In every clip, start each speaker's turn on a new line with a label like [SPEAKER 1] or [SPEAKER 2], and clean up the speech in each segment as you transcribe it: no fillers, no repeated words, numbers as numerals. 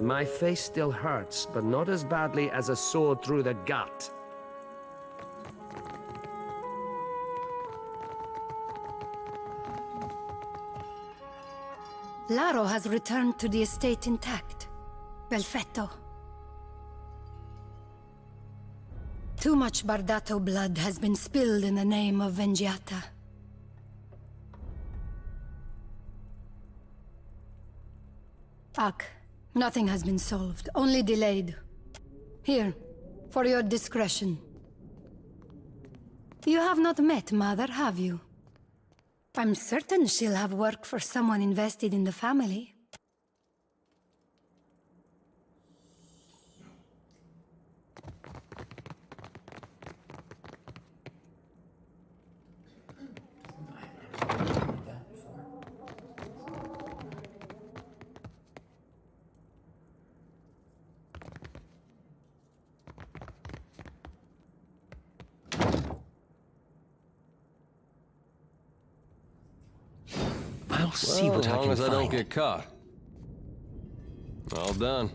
[SPEAKER 1] My face still hurts, but not as badly as a sword through the gut.
[SPEAKER 2] Laro has returned to the estate intact. Perfetto. Too much Bardato blood has been spilled in the name of Vengiata. Ak, nothing has been solved, only delayed. Here, for your discretion. You have not met Mother, have you? I'm certain she'll have work for someone invested in the family.
[SPEAKER 1] I'll see what I can find.
[SPEAKER 3] As long as I don't get caught. All done.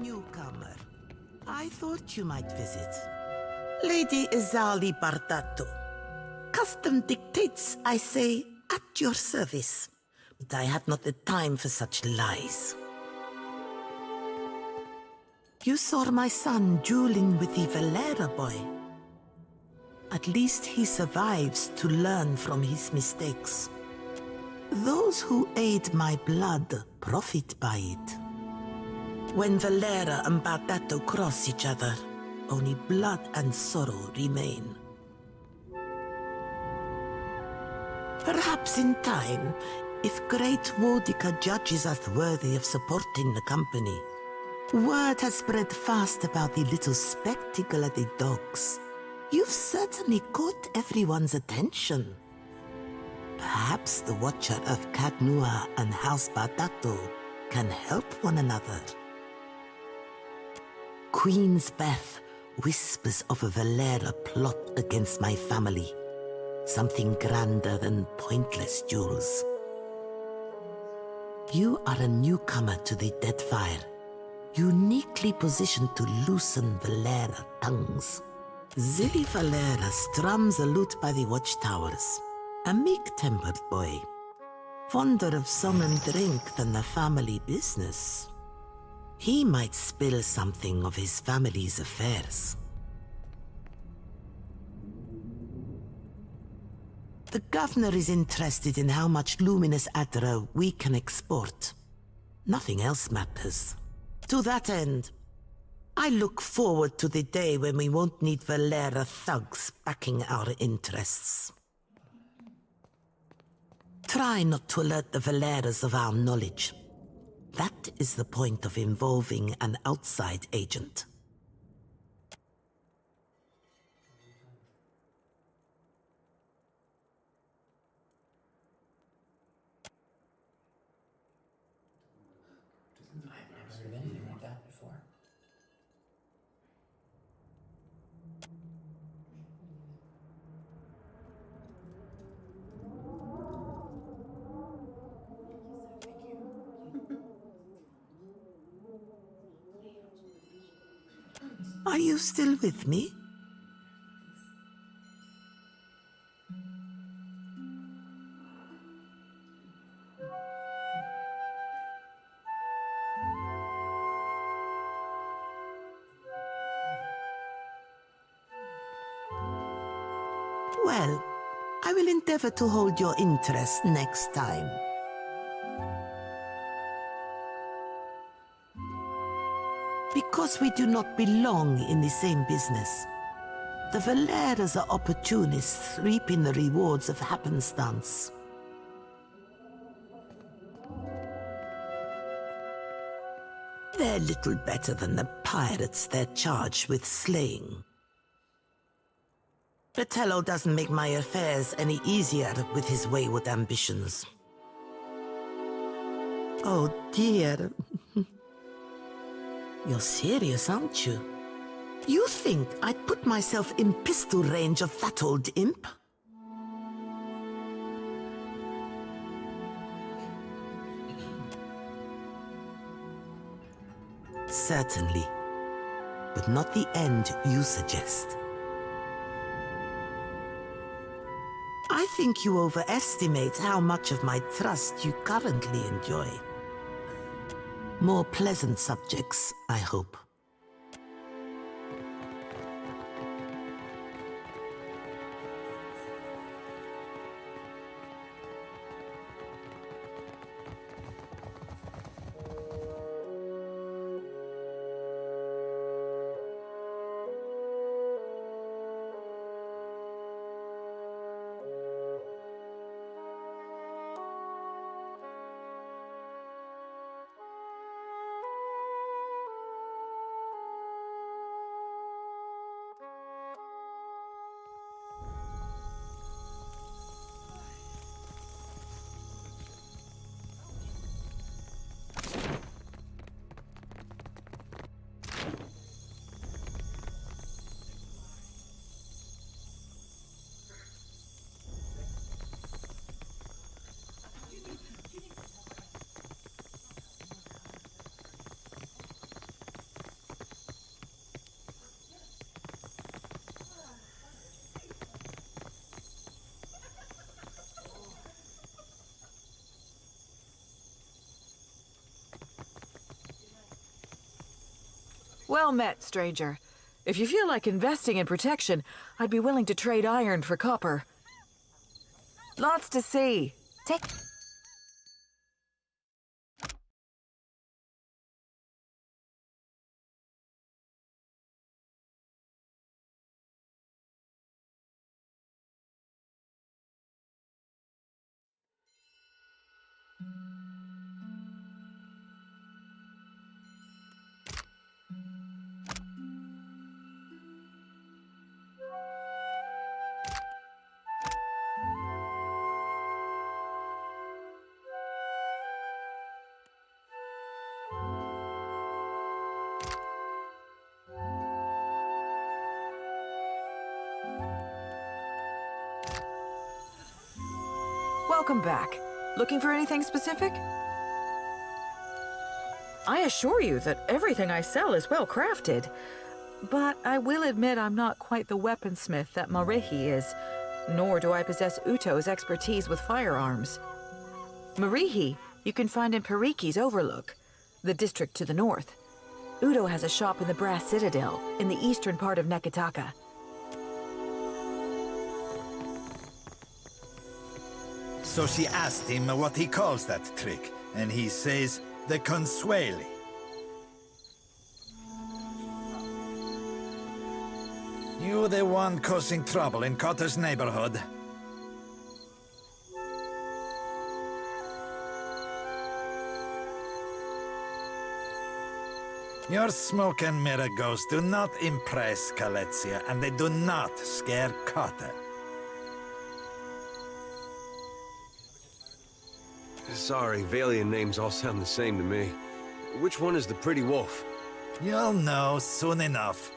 [SPEAKER 4] Newcomer. I thought you might visit. Lady Izali Bardato. Custom dictates I say at your service. But I have not the time for such lies. You saw my son dueling with the Valera boy. At least he survives to learn from his mistakes. Those who aid my blood profit by it. When Valera and Bardato cross each other, only blood and sorrow remain. Perhaps in time, if great Wodica judges us worthy of supporting the company. Word has spread fast about the little spectacle at the docks. You've certainly caught everyone's attention. Perhaps the Watcher of Cagnua and House Bardato can help one another. Queen's Beth whispers of a Valera plot against my family. Something grander than pointless duels. You are a newcomer to the Deadfire, uniquely positioned to loosen Valera tongues. Zilly Valera strums a lute by the watchtowers, a meek-tempered boy, fonder of song and drink than the family business. He might spill something of his family's affairs. The governor is interested in how much luminous Adra we can export. Nothing else matters. To that end, I look forward to the day when we won't need Valera thugs backing our interests. Try not to alert the Valeras of our knowledge. That is the point of involving an outside agent.
[SPEAKER 5] I've never heard of anything like that before.
[SPEAKER 4] Are you still with me? Well, I will endeavor to hold your interest next time. Because we do not belong in the same business, The Valeras are opportunists, reaping the rewards of happenstance. They're little better than the pirates they're charged with slaying. Fratello doesn't make my affairs any easier with his wayward ambitions. Oh dear. You're serious, aren't you? You think I'd put myself in pistol range of that old imp? Certainly, but not the end you suggest. I think you overestimate how much of my trust you currently enjoy. More pleasant subjects, I hope.
[SPEAKER 3] Well met, stranger. If you feel like investing in protection, I'd be willing to trade iron for copper. Lots to see. Take... Welcome back. Looking for anything specific? I assure you that everything I sell is well crafted. But I will admit I'm not quite the weaponsmith that Marehi is, nor do I possess Uto's expertise with firearms. Marihi you can find in Pariki's Overlook, the district to the north. Uto has a shop in the Brass Citadel, in the eastern part of Neketaka.
[SPEAKER 6] So she asked him what he calls that trick, and he says, the Consueli. You the one causing trouble in Cotter's neighborhood? Your smoke and mirror ghosts do not impress Kaletzia, and they do not scare Cotter.
[SPEAKER 7] Sorry, Valian names all sound the same to me. Which one is the pretty wolf?
[SPEAKER 6] You'll know soon enough.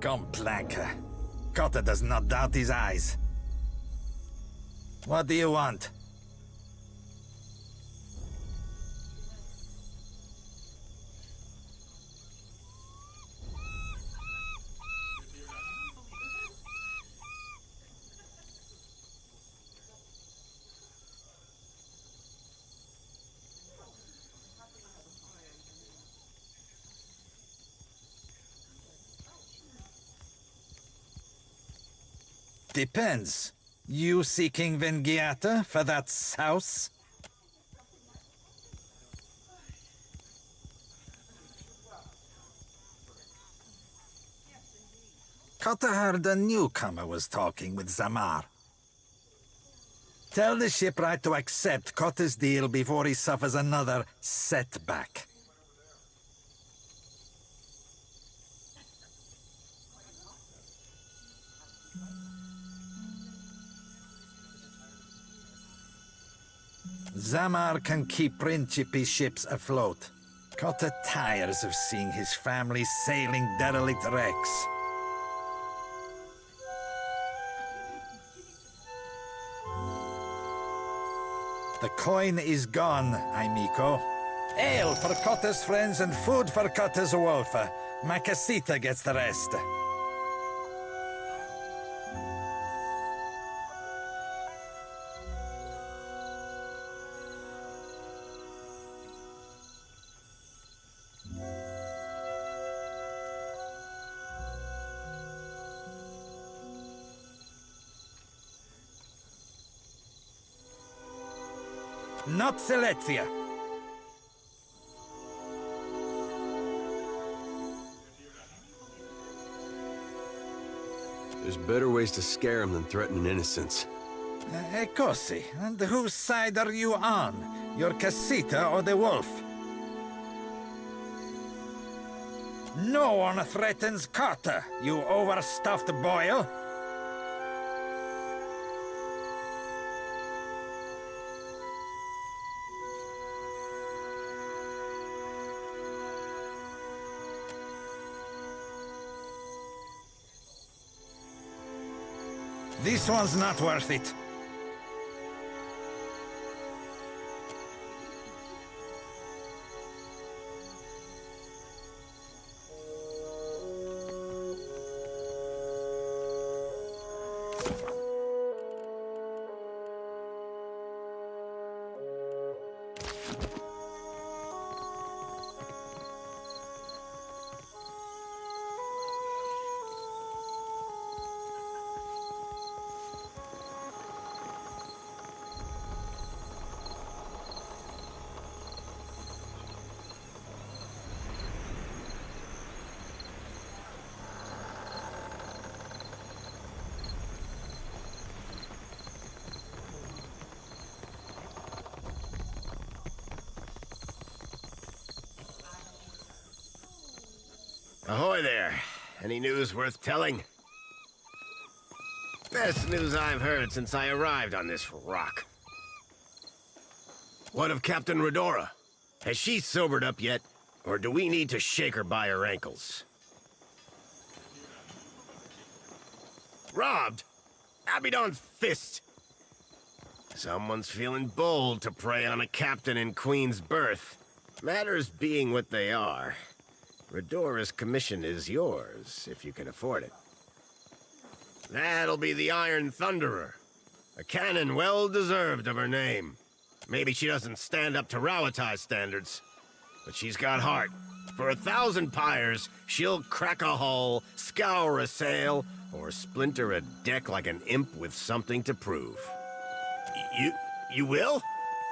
[SPEAKER 6] Complanker. Cotter does not doubt his eyes. What do you want? Depends. You seeking Vengiata for that house? Cotta heard a newcomer was talking with Zamar. Tell the shipwright to accept Cotta's deal before he suffers another setback. Zamar can keep Principe's ships afloat. Cotta tires of seeing his family sailing derelict wrecks. The coin is gone, amico. Ale for Cotta's friends and food for Cotta's wolf. Macasita gets the rest. Not Silesia.
[SPEAKER 7] There's better ways to scare him than threatening innocents.
[SPEAKER 6] Così. And whose side are you on? Your Casita or the wolf? No one threatens Cotta, you overstuffed boil. This one's not worth it.
[SPEAKER 8] Ahoy there. Any news worth telling? Best news I've heard since I arrived on this rock. What of Captain Redora? Has she sobered up yet? Or do we need to shake her by her ankles? Robbed? Abidon's fist! Someone's feeling bold to prey on a captain in Queen's berth. Matters being what they are. Redora's commission is yours, if you can afford it. That'll be the Iron Thunderer. A cannon well-deserved of her name. Maybe she doesn't stand up to Rauatai standards, but she's got heart. For 1,000 pyres, she'll crack a hull, scour a sail, or splinter a deck like an imp with something to prove. You will?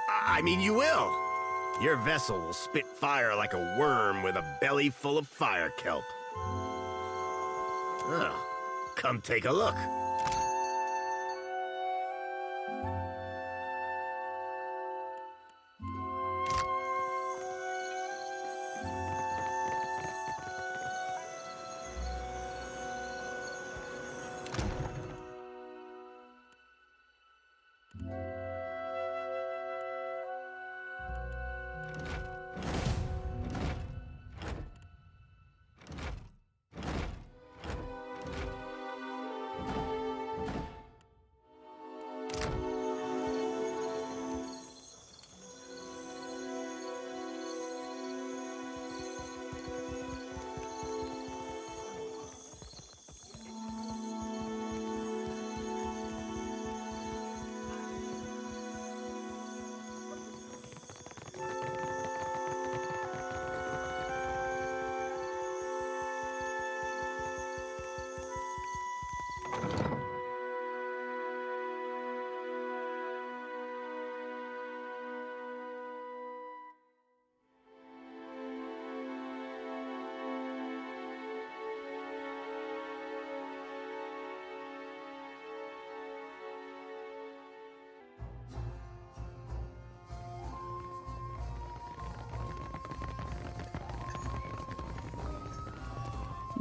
[SPEAKER 8] I mean, you will! Your vessel will spit fire like a worm with a belly full of fire kelp. Oh, come take a look.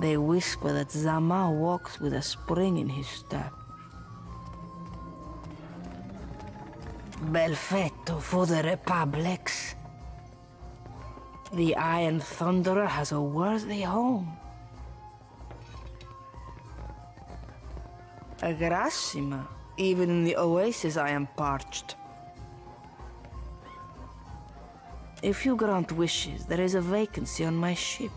[SPEAKER 9] They whisper that Zama walks with a spring in his step. Belfetto for the Republics. The Iron Thunderer has a worthy home. Grassima. Even in the oasis I am parched. If you grant wishes, there is a vacancy on my ship.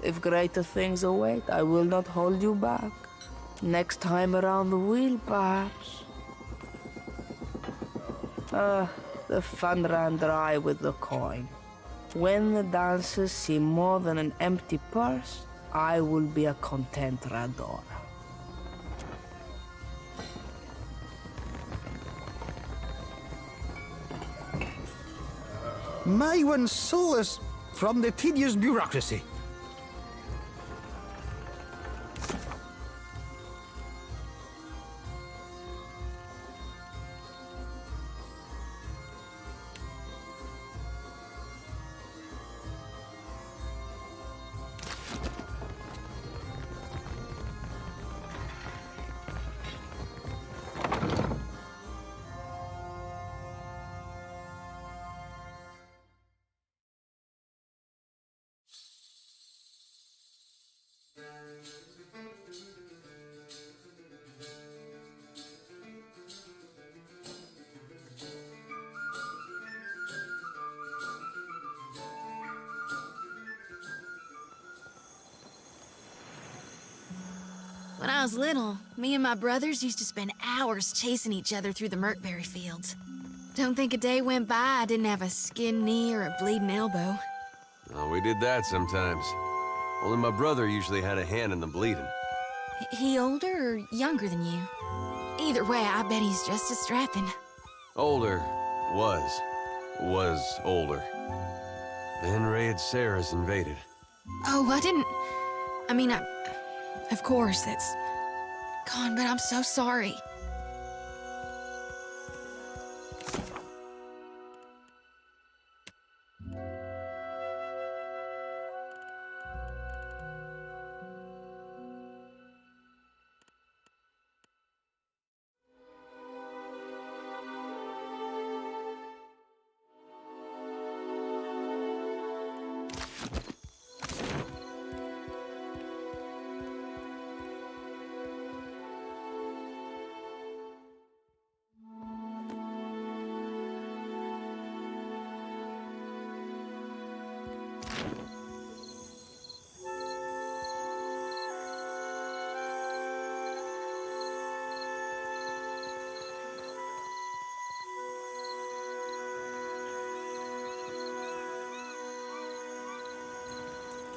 [SPEAKER 9] If greater things await, I will not hold you back. Next time around the wheel, perhaps. The fun ran dry with the coin. When the dancers see more than an empty purse, I will be a content Radora.
[SPEAKER 10] My one solace from the tedious bureaucracy.
[SPEAKER 11] When I was little, me and my brothers used to spend hours chasing each other through the Merkberry fields. Don't think a day went by I didn't have a skinned knee or a bleeding elbow.
[SPEAKER 7] Oh, we did that sometimes. Only my brother usually had a hand in the bleeding.
[SPEAKER 11] He older or younger than you? Either way, I bet he's just as strapping.
[SPEAKER 7] Older. Was older. Then Raid Sarah's invaded.
[SPEAKER 11] Oh, I mean, of course, that's gone, but I'm so sorry.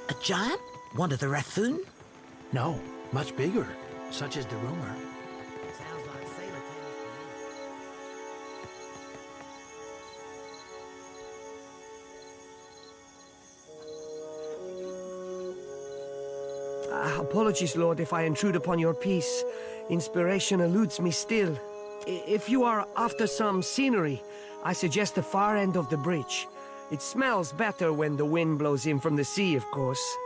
[SPEAKER 4] A giant? One of the Rathoon?
[SPEAKER 10] No, much bigger. Such is the rumor.
[SPEAKER 4] Sounds like sailor tales to me.
[SPEAKER 1] Apologies, Lord, if I intrude upon your peace. Inspiration eludes me still. If you are after some scenery, I suggest the far end of the bridge. It smells better when the wind blows in from the sea, of course.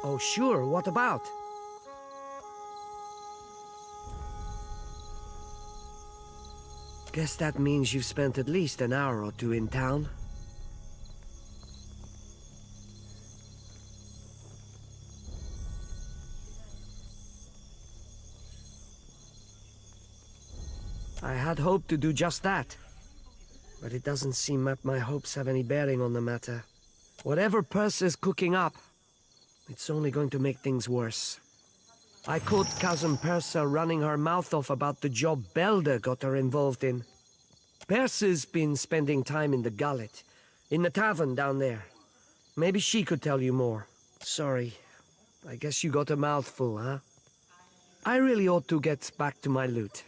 [SPEAKER 1] Oh, sure, what about? Guess that means you've spent at least an hour or two in town. I had hoped to do just that. But it doesn't seem that my hopes have any bearing on the matter. Whatever Persa's cooking up, it's only going to make things worse. I caught Cousin Persa running her mouth off about the job Belder got her involved in. Persa's been spending time in the gullet, in the tavern down there. Maybe she could tell you more. Sorry, I guess you got a mouthful, huh? I really ought to get back to my loot.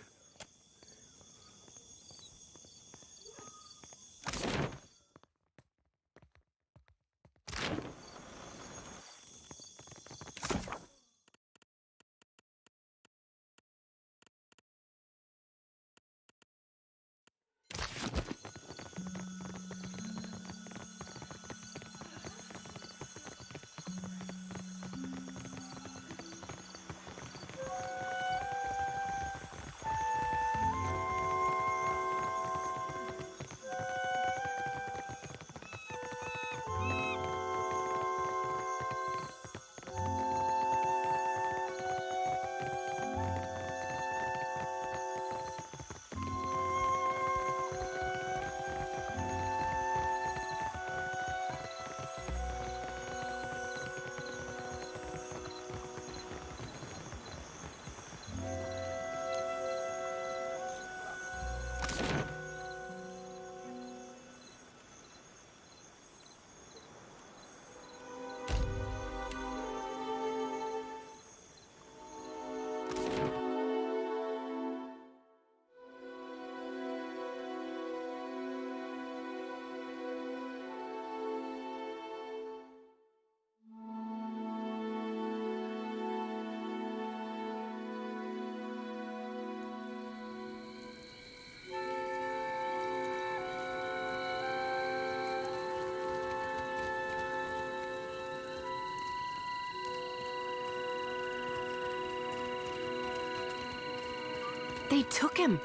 [SPEAKER 12] They took him.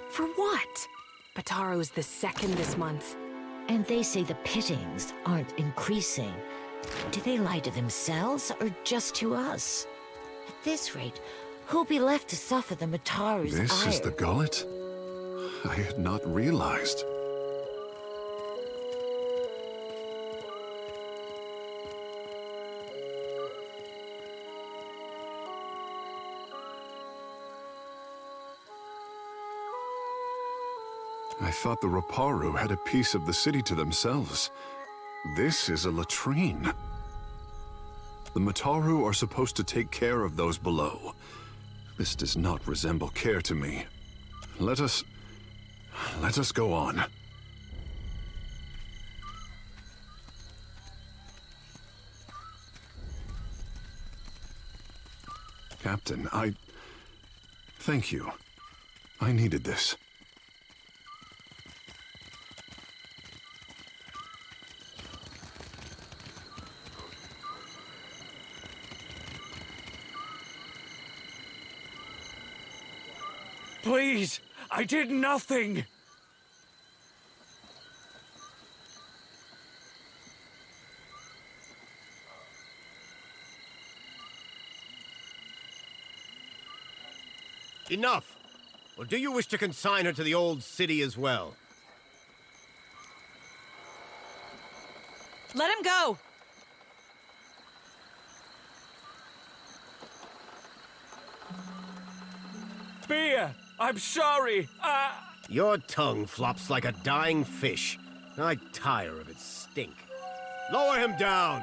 [SPEAKER 12] For what? Bataro's the second this month.
[SPEAKER 13] And they say the pittings aren't increasing. Do they lie to themselves or just to us? At this rate, who'll be left to suffer the Mataru's ire?
[SPEAKER 14] This is the gullet? I had not realized. I thought the Raparu had a piece of the city to themselves. This is a latrine. The Mataru are supposed to take care of those below. This does not resemble care to me. Let us go on. Captain, thank you. I needed this.
[SPEAKER 15] Please, I did nothing!
[SPEAKER 8] Enough! Or do you wish to consign her to the old city as well?
[SPEAKER 12] Let him go!
[SPEAKER 15] Beer! I'm sorry!
[SPEAKER 8] Your tongue flops like a dying fish. I tire of its stink. Lower him down!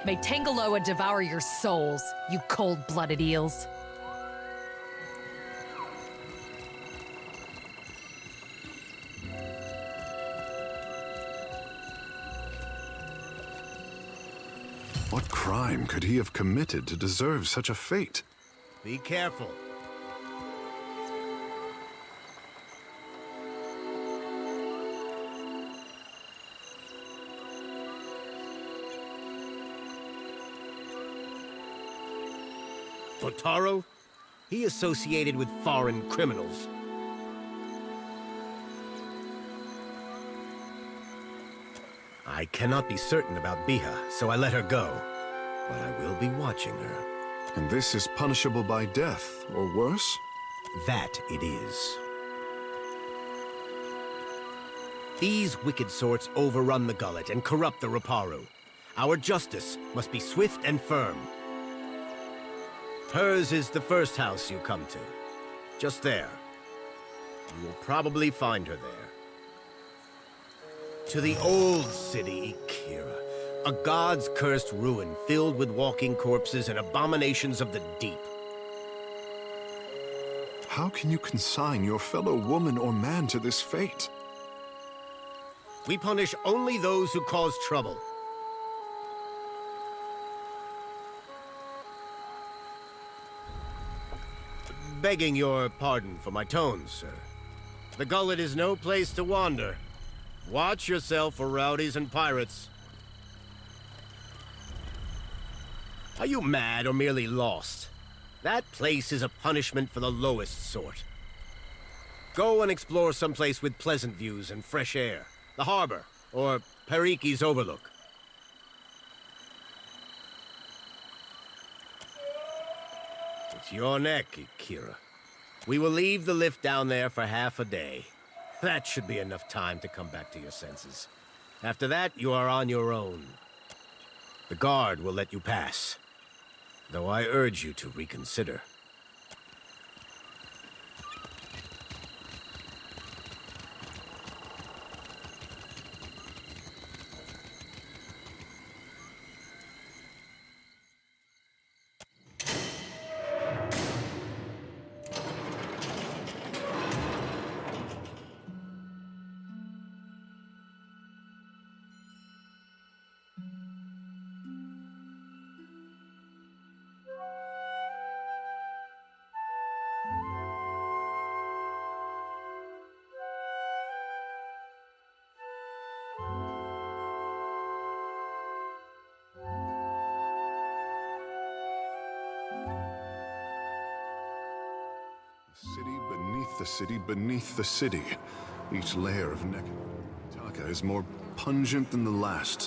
[SPEAKER 12] May Tangaloa devour your souls, you cold-blooded eels.
[SPEAKER 14] What crime could he have committed to deserve such a fate?
[SPEAKER 8] Be careful. Botaro? He associated with foreign criminals. I cannot be certain about Biha, so I let her go. But I will be watching her.
[SPEAKER 14] And this is punishable by death, or worse?
[SPEAKER 8] That it is. These wicked sorts overrun the gullet and corrupt the Raparu. Our justice must be swift and firm. Hers is the first house you come to. Just there. You will probably find her there. To the old city, Ikira. A god's cursed ruin filled with walking corpses and abominations of the deep.
[SPEAKER 14] How can you consign your fellow woman or man to this fate?
[SPEAKER 8] We punish only those who cause trouble. Begging your pardon for my tones, sir. The gullet is no place to wander. Watch yourself for rowdies and pirates. Are you mad or merely lost? That place is a punishment for the lowest sort. Go and explore someplace with pleasant views and fresh air. The harbor, or Periki's Overlook. It's your neck, Kira. We will leave the lift down there for half a day. That should be enough time to come back to your senses. After that, you are on your own. The guard will let you pass, though I urge you to reconsider.
[SPEAKER 14] City beneath the city beneath the city. Each layer of Taka is more pungent than the last.